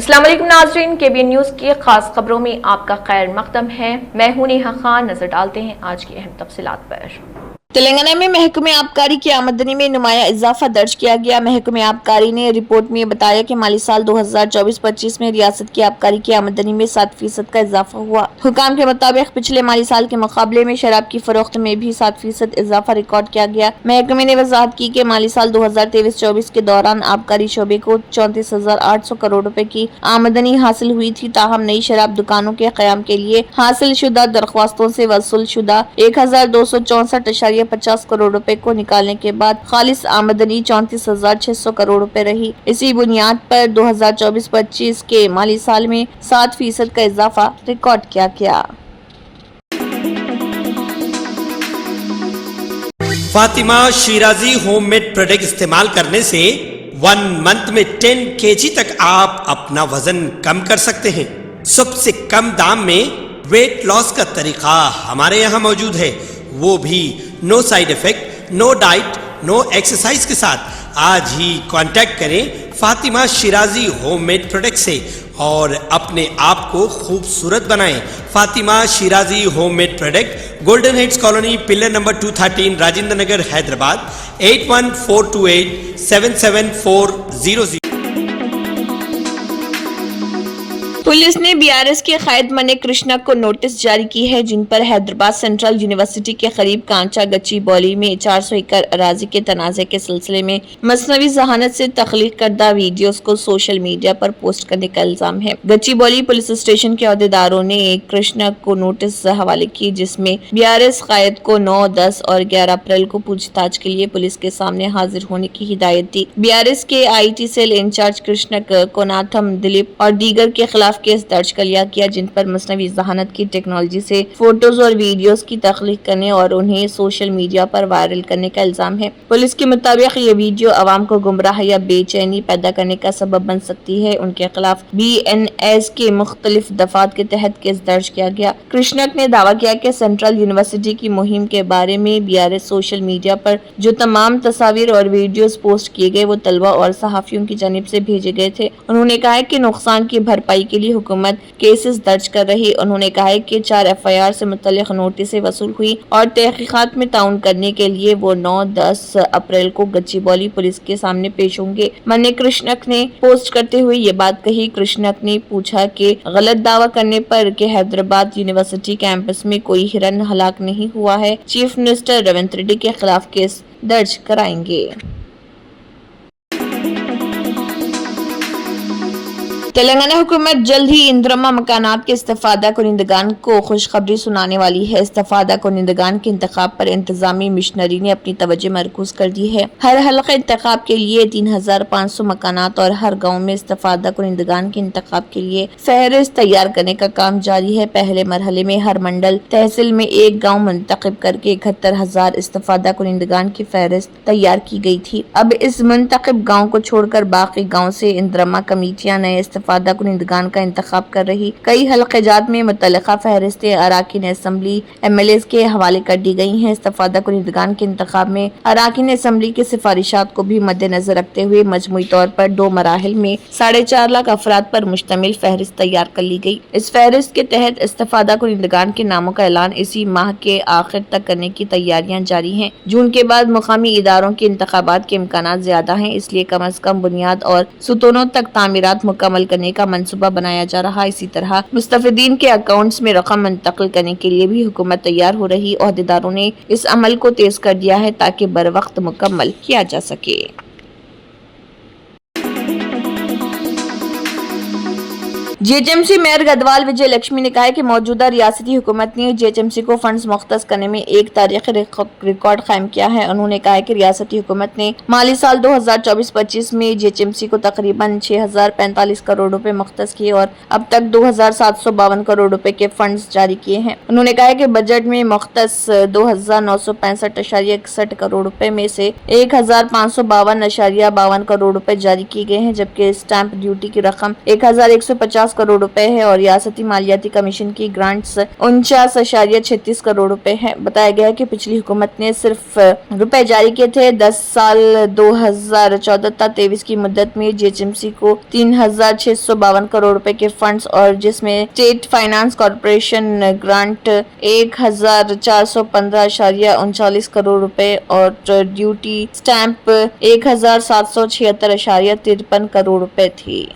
अस्सलाम वालेकुम नाज़रीन, KBN न्यूज़ की खास खबरों में आपका खैर मकदम है। मैं हूं नेहा खान। नजर डालते हैं आज की अहम तफसीलात पर। तेलंगाना में महकमे आबकारी की आमदनी में नुमाया इजाफा दर्ज किया गया। महकमे आबकारी ने रिपोर्ट में बताया कि माली साल 2024-25 में रियासत की आबकारी की आमदनी में 7% का इजाफा हुआ। हुकाम के मुताबिक पिछले माली साल के मुकाबले में शराब की फरोख्त में भी 7% इजाफा रिकॉर्ड किया गया। महकमे ने वजाहत की कि माली साल 2023-24 के दौरान आबकारी शोबे को 34,800 करोड़ रुपए की आमदनी हासिल हुई थी। ताहम नई शराब दुकानों के क़याम के लिए हासिल शुदा दरख्वास्तों से वसूल शुदा 1,264.50 करोड़ रुपए को निकालने के बाद खालिस आमदनी 34,600 करोड़ रुपए रही। इसी बुनियाद पर 2024-25 के माली साल में 7% का इजाफा रिकॉर्ड किया गया। फातिमा शिराजी होममेड प्रोडक्ट इस्तेमाल करने से 1 मंथ में 10 kg तक आप अपना वजन कम कर सकते हैं। सबसे कम दाम में वेट लॉस का तरीका हमारे यहाँ मौजूद है, वो भी no side effect, no diet, no exercise के साथ। आज ही कांटेक्ट करें फातिमा शिराजी होममेड प्रोडक्ट से और अपने आप को खूबसूरत बनाएं। Fatima Shirazi homemade product, golden heads colony, pillar number 213, Rajendra Nagar, Hyderabad 8142877400। Police ने BRS के कायद मने कृष्णा को नोटिस जारी की है, जिन पर हैदराबाद सेंट्रल यूनिवर्सिटी के करीब कांचा गच्चीबौली में 400 एकड़ अराजी के तनाज़े के सिलसिले में मसनवी जहानत से तख्लीक करदा वीडियोस को सोशल मीडिया पर पोस्ट करने का इल्जाम है। गच्चीबौली पुलिस स्टेशन के अहदेदारों ने कृष्णा को नोटिस हवाले की, जिसमें BRS कायद को 9, 10 और 11 अप्रैल को पूछताछ के लिए पुलिस के सामने हाजिर होने की हिदायत दी। BRS के IT cell incharge Krishna Konatham Dilip और दीगर के खिलाफ केस दर्ज कर लिया गया, जिन पर मसनवी जहानत की टेक्नोलॉजी से फोटोज और वीडियोस की तख्लीक करने और उन्हें सोशल मीडिया पर वायरल करने का इल्जाम है। पुलिस के मुताबिक ये वीडियो अवाम को गुमराह या बेचैनी पैदा करने का सबब बन सकती है। उनके खिलाफ BNS के मुख्तलिफ दफात के तहत केस दर्ज किया गया। कृष्णक ने दावा किया कि सेंट्रल यूनिवर्सिटी की मुहिम के बारे में BRS सोशल मीडिया पर जो तमाम तस्वीर और वीडियोस पोस्ट किए गए वो तलबा और सहाफियों की जानिब से भेजे गए थे। उन्होंने कहा कि नुकसान की भरपाई के लिए हुकूमत केसेस दर्ज कर रही। उन्होंने कहा है कि 4 FIR से मुतल्लिक नोटिस वसूल हुई और तहकीकात में ताउन करने के लिए वो 9, 10 अप्रैल को गच्चीबौली पुलिस के सामने पेश होंगे। मन्ने कृष्णक ने पोस्ट करते हुए ये बात कही। कृष्णक ने पूछा कि गलत दावा करने पर कि हैदराबाद यूनिवर्सिटी कैंपस में कोई हिरन हलाक नहीं हुआ है, चीफ मिनिस्टर रेवंत रेड्डी के खिलाफ केस दर्ज कराएंगे। तेलंगाना हुकूमत जल्द ही इंद्रमा मकानात के इस्तिफादा कुनिंदगान को खुशखबरी सुनाने वाली है। इस्तिफादा कुनिंदगान के इंतखाब पर इंतजामी मिशनरी ने अपनी तवज्जो मरकूज कर दी है। हर हल्का इंतखाब के लिए 3,500 मकानात और हर गाँव में इस्तिफादा कुनिंदगान के इंतखाब के लिए फहरिस्त तैयार करने का काम जारी है। पहले मरहले में हर मंडल तहसील में एक गाँव मुंतखब करके 71,000 इस्तिफादा कुनिंदगान की फहरिस्त तैयार की गई थी। अब इस मुंतखब गाँव को छोड़कर बाकी गाँव से इंद्रमा कमेटियाँ नए इस्तिफादा कुनिंदगान का इंतखाब कर रही। कई हल्के जात में मुतल्लिका फहरिस्तें अराकीन असम्बली MLAs के हवाले कर दी गई हैं। इस्तिफादा कुनिंदगान के इंतखाब में अराकीन असम्बली की सिफारिशात को भी मद्देनजर रखते हुए मजमूई तौर पर 2 मराहिल में 4.5 लाख अफराद पर मुश्तमिल फहरिस्त तैयार कर ली गई। इस फहरिस्त के तहत इस्तिफादा कुनिंदगान के नामों का ऐलान इसी माह के आखिर तक करने की तैयारियां जारी हैं। जून के बाद मुकामी इदारों के इंतखाबात के इम्कानात ज्यादा हैं, इसलिए कम अज कम बुनियाद और सुतूनों तक तामीरात मुकम्मल करने का मंसूबा बनाया जा रहा। इसी तरह मुस्तफिदीन के अकाउंट्स में रकम मुंतकिल करने के लिए भी हुकूमत तैयार हो रही। ओहदेदारों ने इस अमल को तेज कर दिया है ताकि बर वक्त मुकम्मल किया जा सके। JHMC मेयर गदवाल विजय लक्ष्मी ने कहा है कि मौजूदा रियासती हुकूमत ने JHMC को फंड्स मुख्तस करने में एक तारीखी रिकॉर्ड कायम किया है। उन्होंने कहा है कि रियासती हुकूमत ने माली साल 2024-25 में JHMC को तकरीबन 6,045 करोड़ रुपए मुख्तस किए और अब तक 2,752 करोड़ रुपए के फंड्स जारी किए हैं। उन्होंने कहा है कि बजट में मुख्तस 2,965.61 करोड़ रुपए में से 1,552.52 करोड़ रुपए जारी किए गए हैं, जबकि स्टैंप ड्यूटी की रकम 1,150 करोड़ रुपए है और रियासती मालियाती कमीशन की ग्रांट्स 49.36 करोड़ रुपए है। बताया गया है कि पिछली हुकूमत ने सिर्फ रुपए जारी किए थे। 10 साल 2014-23 की मुद्दत में GHMC को 3,652 करोड़ रुपए के फंड्स और जिसमें state finance corporation grant 1,415.39 crore रुपए और ड्यूटी स्टैंप 1,776.53 करोड़ रुपए थी।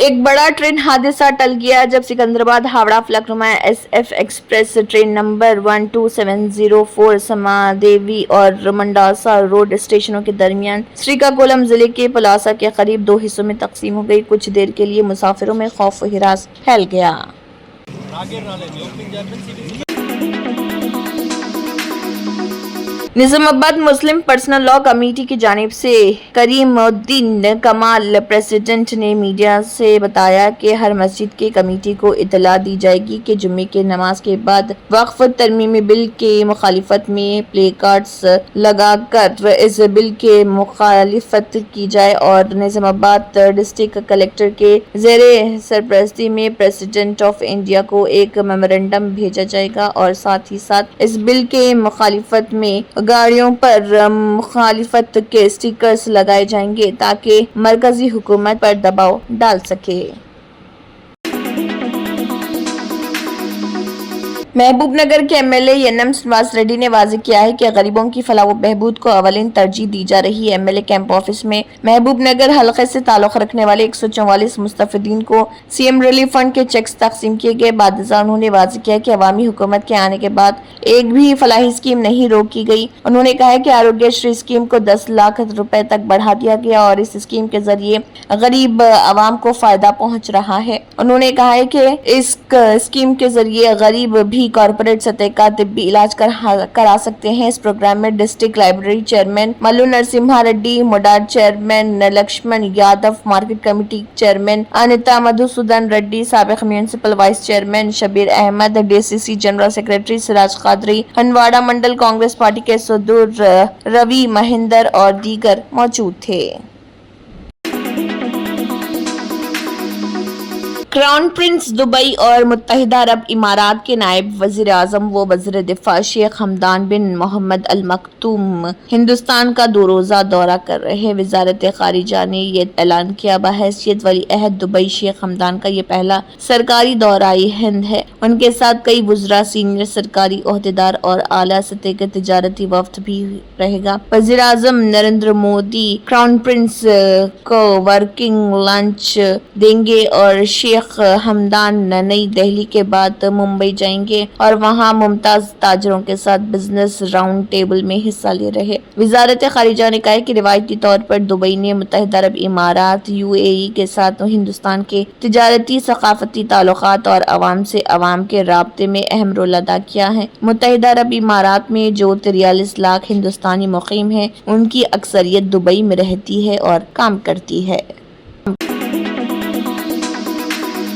एक बड़ा ट्रेन हादसा टल गया जब Secunderabad Howrah Falaknuma SF express train number 12704 समादेवी और मंडासा रोड स्टेशनों के दरमियान श्रीकाकुलम जिले के पलासा के करीब 2 हिस्सों में तकसीम हो गई। कुछ देर के लिए मुसाफिरों में खौफ व हिरास फैल गया। निजामाबाद मुस्लिम पर्सनल लॉ कमेटी की जानिब से करीमुद्दीन कमाल प्रेसिडेंट ने मीडिया से बताया कि हर मस्जिद के कमेटी को इतला दी जाएगी कि जुम्मे के नमाज के बाद वक्फ तरमीमी बिल के मुखालिफत में प्ले कार्ड्स लगाकर इस बिल के मुखालिफत की जाए और निजामाबाद डिस्ट्रिक्ट कलेक्टर के ज़ेरे सरपरस्ती में प्रेसिडेंट ऑफ इंडिया को एक मेमोरेंडम भेजा जाएगा और साथ ही साथ इस बिल के मुखालिफत में गाड़ियों पर मुखालिफत के स्टिकर्स लगाए जाएंगे ताकि मरकजी हुकूमत पर दबाव डाल सके। महबूब नगर के MLA NM श्रीनिवास रेड्डी ने वाज़ेह किया है कि गरीबों की फलाह व बहबूद को अवलिन तरजीह दी जा रही है। MLA कैंप ऑफिस में महबूब नगर हलके से ताल्लुक़ रखने वाले 144 मुस्तफिदीन को CM रिलीफ फंड के चेक्स तकसीम किए गए। बाद उन्होंने वाज़ेह किया कि अवामी हुकूमत के आने के बाद एक भी फलाही स्कीम नहीं रोकी गई। उन्होंने कहा है कि आरोग्यश्री स्कीम को 10 लाख रुपए तक बढ़ा दिया गया और इस स्कीम के जरिए गरीब आवाम को फायदा पहुँच रहा है। उन्होंने कहा है कि इस स्कीम के जरिए गरीब भी कॉर्पोरेट सतह का तिब्बी इलाज करा सकते हैं। इस प्रोग्राम में district library chairman Mallu Narasimha Reddy, मोडार chairman Laxman Yadav, market committee chairman Anitha Madhusudan Reddy, साबिक municipal vice chairman Shabbir Ahmed, DCC general secretary Siraj Qadri, Handwara Mandal Congress party के सदर रवि महेंद्र और दीगर मौजूद थे। क्राउन प्रिंस दुबई और मुत्तहिदा अरब इमारात के नायब वजीर आजम व वजीर दिफा शेख हमदान बिन मोहम्मद अल मखतूम हिंदुस्तान का 2 रोज़ा दौरा कर रहे हैं। वजारत खारिजा ने ये ऐलान किया। बहैसियत वली अहद दुबई शेख हमदान का ये पहला सरकारी दौरा हिंद है। उनके साथ कई वज़रा, सीनियर सरकारी ओहदेदार और आला सतह के तिजारती वफ्द भी रहेगा। वजीर आजम नरेंद्र मोदी क्राउन प्रिंस को वर्किंग लंच देंगे और शेख हमदान नई दिल्ली के बाद मुंबई जाएंगे और वहां मुमताज ताजरों के साथ बिजनेस राउंड टेबल में हिस्सा ले रहे। वजारत खारिजा ने कहा कि रिवायती तौर पर दुबई ने मुत्तहिदा अरब इमारात UAE के साथ हिंदुस्तान के तिजारती, सकाफती ताल्लुकात और अवाम से अवाम के राब्ते में अहम रोल अदा किया है। मुत्तहिदा अरब इमारात में जो 43 लाख हिंदुस्तानी मुकीम है, उनकी अक्सरियत दुबई में रहती है और काम करती है।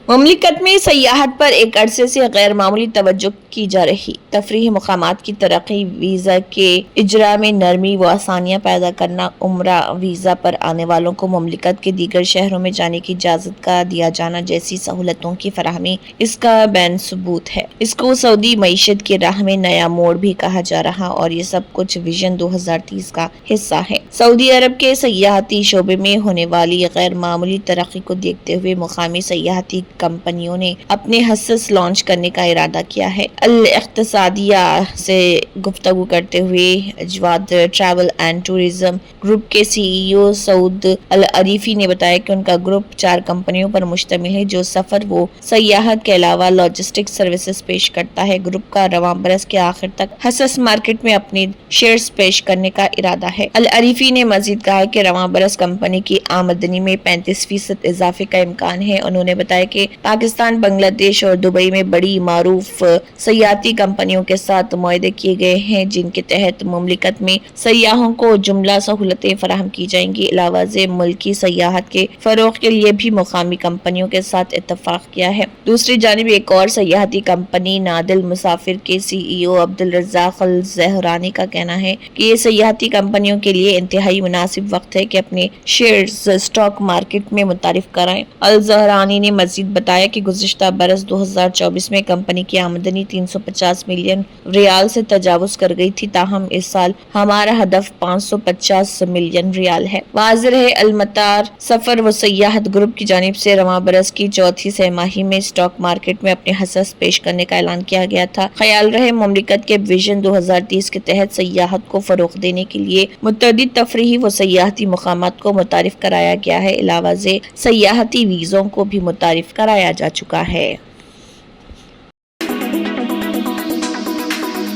मुमलिकत में सयाहत पर एक अरसे से गैर मामूली तवज्जो की जा रही। तफरीही मुकामात की तरक्की, वीज़ा के इजरा में नरमी व आसानियाँ पैदा करना, उम्रा वीज़ा पर आने वालों को मुमलिकत के दीगर शहरों में जाने की इजाज़त का दिया जाना जैसी सहूलतों की फराहमी इसका बैन सबूत है। इसको सऊदी मईशत की राह में नया मोड़ भी कहा जा रहा और ये सब कुछ विजन 2030 का हिस्सा है। सऊदी अरब के सयाहती शोबे में होने वाली गैर मामूली तरक्की को देखते हुए मुकामी सयाहती कंपनियों ने अपने हस्स लॉन्च करने का इरादा किया है। अल-इख्तिसादिया से गुफ्तगू करते हुए अजवाद ट्रैवल एंड टूरिज्म ग्रुप के CEO सऊद अल अरीफी ने बताया कि उनका ग्रुप 4 कंपनियों पर मुश्तमिल है जो सफर व सयाहत के अलावा लॉजिस्टिक सर्विसेज पेश करता है। ग्रुप का रवां बरस के आखिर तक हसस मार्केट में अपने शेयर्स पेश करने का इरादा है। अल अरीफी ने मजीद कहा कि रवां बरस कंपनी की आमदनी में 35% इजाफे का इम्कान है। उन्होंने बताया कि पाकिस्तान, बांग्लादेश और दुबई में बड़ी मारूफ सयाहती कंपनियों के साथ मुआहदे किए गए हैं, जिनके तहत मुमलिकत में सयाहों को जुमला सहूलतें फराहम की जाएंगी। अलावा से मुल्की सयाहत के फरोग के लिए भी मुकामी कंपनियों के साथ इत्तफाक किया है। दूसरी जानिब एक और सयाहती कंपनी नादिल मुसाफिर के CEO अब्दुल रज़ाक अल ज़हरानी का कहना है कि ये सयाहती कंपनियों के लिए इंतहाई मुनासिब वक्त है कि अपने शेयर्स स्टॉक मार्केट में मुतारिफ कराएं। अल ज़हरानी ने मजीद बताया कि गुज़िश्ता बरस 2024 में कंपनी की आमदनी 350 मिलियन रियाल से तजावुज कर गई थी, ताहम इस साल हमारा हदफ 550 मिलियन रियाल है। वाज़िह है अलमतार सफर व सयाहत ग्रुप की जानिब से रवां बरस की चौथी सहमाही में स्टॉक मार्केट में अपने हसस पेश करने का ऐलान किया गया था। ख्याल रहे मुमलिकत के विजन 2030 के तहत सयाहत को फरोग देने के लिए मुतअद्दिद तफरीही व सयाहती मुकामात को मुतारिफ कराया गया है। अलावा से सयाहती वीज़ों को भी मुतारिफ कराया जा चुका है।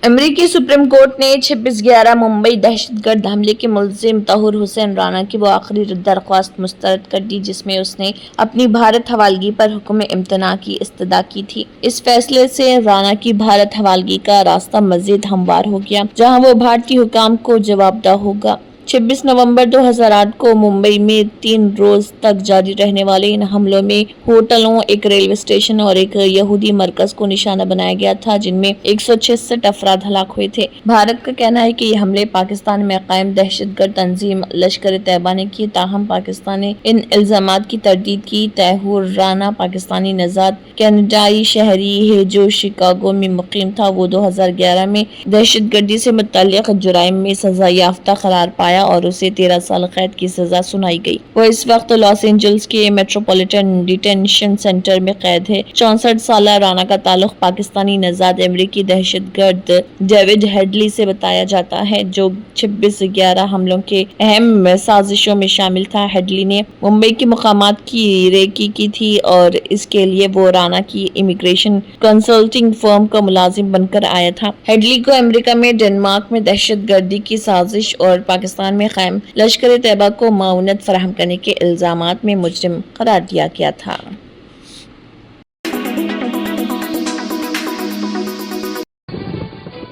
अमेरिकी सुप्रीम कोर्ट ने 26/11 मुंबई दहशतगर्द हमले के मुल्जिम तहूर हुसैन राना की वो आखिरी दरख्वास्त मुस्तरद कर दी, जिसमें उसने अपनी भारत हवालगी पर हुक्म इम्तना की इस्तदा की थी। इस फैसले से राना की भारत हवालगी का रास्ता मजीद हमवार हो गया, जहां वो भारतीय हुकाम को जवाबदा होगा। 26 नवंबर 2008 को मुंबई में 3 रोज तक जारी रहने वाले इन हमलों में होटलों, एक रेलवे स्टेशन और एक यहूदी मरकज को निशाना बनाया गया था, जिनमें 166 अफराद हलाक हुए थे। भारत का कहना है कि ये हमले पाकिस्तान में कायम दहशतगर्द तंजीम लश्कर तैयबा ने किए, ताहम पाकिस्तान ने इन इल्जामात की तरदीद की। तहूर राना पाकिस्तानी नजाद कनाडाई शहरी है जो शिकागो में मुकीम था। वो 2011 में दहशतगर्दी से मुतल्लिक जुराइम में सजा याफ्ता करार पाया और उसे 13 साल कैद की सजा सुनाई गई। वो इस वक्त लॉस एंजल्स के मेट्रोपॉलिटन डिटेंशन सेंटर में कैद है। 64 साल राना का ताल्लुक पाकिस्तानी नजाद अमेरिकी दहशतगर्द डेविड हेडली से बताया जाता है, जो 26/11 हमलों के अहम साजिशों में शामिल था। हेडली ने मुंबई के मुकामात की रेकी की थी और इसके लिए वो राना की इमिग्रेशन कंसल्टिंग फर्म का मुलाजिम बनकर आया था। हेडली को अमेरिका में डेनमार्क में दहशतगर्दी की साजिश और पाकिस्तान में कायम लश्कर तैयबा को माउनत फराहम करने के इल्जामात में मुजरिम करार दिया गया था।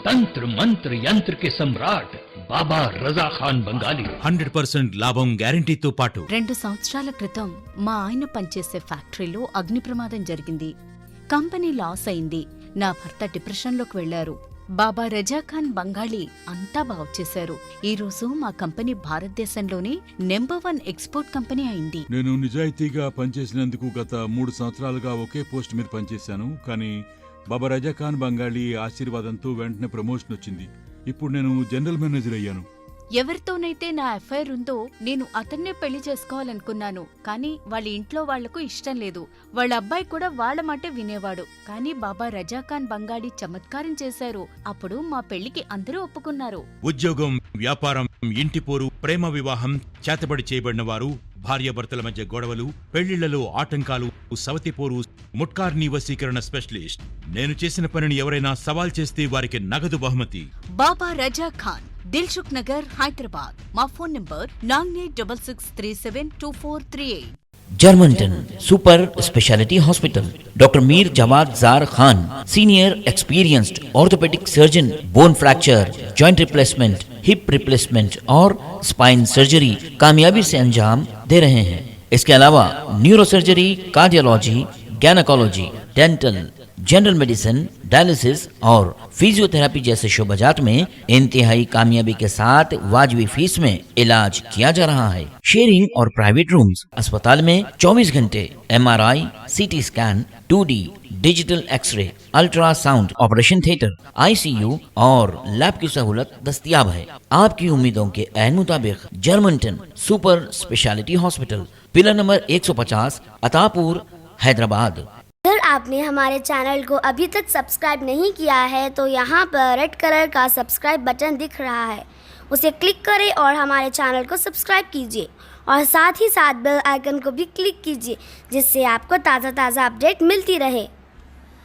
तंत्र मंत्र यंत्र के सम्राट బాబా రజా ఖాన్ బంగాలి 100% లాభం గ్యారెంటీతో పాటు 2 సంవత్సరాల క్రితం మా ఆయన పనిచేసే ఫ్యాక్టరీలో అగ్ని ప్రమాదం జరిగింది. కంపెనీ లాస్ అయింది. నా భర్త డిప్రెషన్లోకి వెళ్లారు. బాబా రజాఖాన్ బంగాళీ అంతా బాగు చేశారు. ఈ రోజు మా కంపెనీ భారతదేశంలోనే నెంబర్ 1 ఎక్స్పోర్ట్ కంపెనీ అయింది. నేను నిజాయితీగా పనిచేసినందుకు గత 3 సంవత్సరాలుగా ఒకే పోస్ట్ మీద పనిచేశాను. కానీ బాబా రజాఖాన్ బంగాళీ ఆశీర్వాదంతో వెంటనే ప్రమోషన్ వచ్చింది. ఇప్పుడు నేను జనరల్ మేనేజర్ అయ్యాను. ఎవరితోనైతే నా అఫైర్ ఉందో నేను అతన్నే పెళ్లి చేసుకోవాలనుకున్నాను. కానీ వాళ్ళ ఇంట్లో వాళ్లకు ఇష్టం లేదు. వాళ్ళ అబ్బాయి కూడా వాళ్ళ మాటే వినేవాడు. కానీ బాబా రజాఖాన్ బంగాళీ చమత్కారం చేశారు. అప్పుడు మా పెళ్లికి అందరూ ఒప్పుకున్నారు. ఉద్యోగం, వ్యాపారం, ఇంటి పోరు, ప్రేమ వివాహం, చేతబడి చేయబడిన వారు, భార్యాభర్తల మధ్య గొడవలు, పెళ్లిళ్లలో ఆటంకాలు, సవతిపోరు, ముట్కార్నీ వశీకరణ స్పెషలిస్ట్. నేను చేసిన పనిని ఎవరైనా సవాల్ చేస్తే వారికి నగదు బహుమతి. బాబా రజాఖాన్, దిల్సుఖ్ నగర్, హైదరాబాద్. మా ఫోన్ నంబర్ 9866372438. जर्मनटन super speciality hospital, doctor Mir Jawad जार Khan, senior experienced orthopaedic surgeon, bone fracture, joint replacement, hip replacement और स्पाइन सर्जरी कामयाबी से अंजाम दे रहे हैं। इसके अलावा neuro surgery, cardiology, gynaecology, dental, general medicine, dialysis और फिजियोथेरेपी जैसे शोबाजात में इंतहाई कामयाबी के साथ वाजबी फीस में इलाज किया जा रहा है। शेयरिंग और प्राइवेट रूम्स, अस्पताल में 24 घंटे MRI, CT scan, 2D digital x-ray, ultrasound, operation theatre, ICU और लैब की सहूलत दस्तयाब है। आपकी उम्मीदों के ऐन मुताबिक Germanten super speciality hospital, pillar number 150, Attapur, Hyderabad. अगर आपने हमारे चैनल को अभी तक सब्सक्राइब नहीं किया है तो यहाँ पर रेड कलर का सब्सक्राइब बटन दिख रहा है, उसे क्लिक करें और हमारे चैनल को सब्सक्राइब कीजिए और साथ ही साथ बेल आइकन को भी क्लिक कीजिए, जिससे आपको ताज़ा अपडेट मिलती रहे।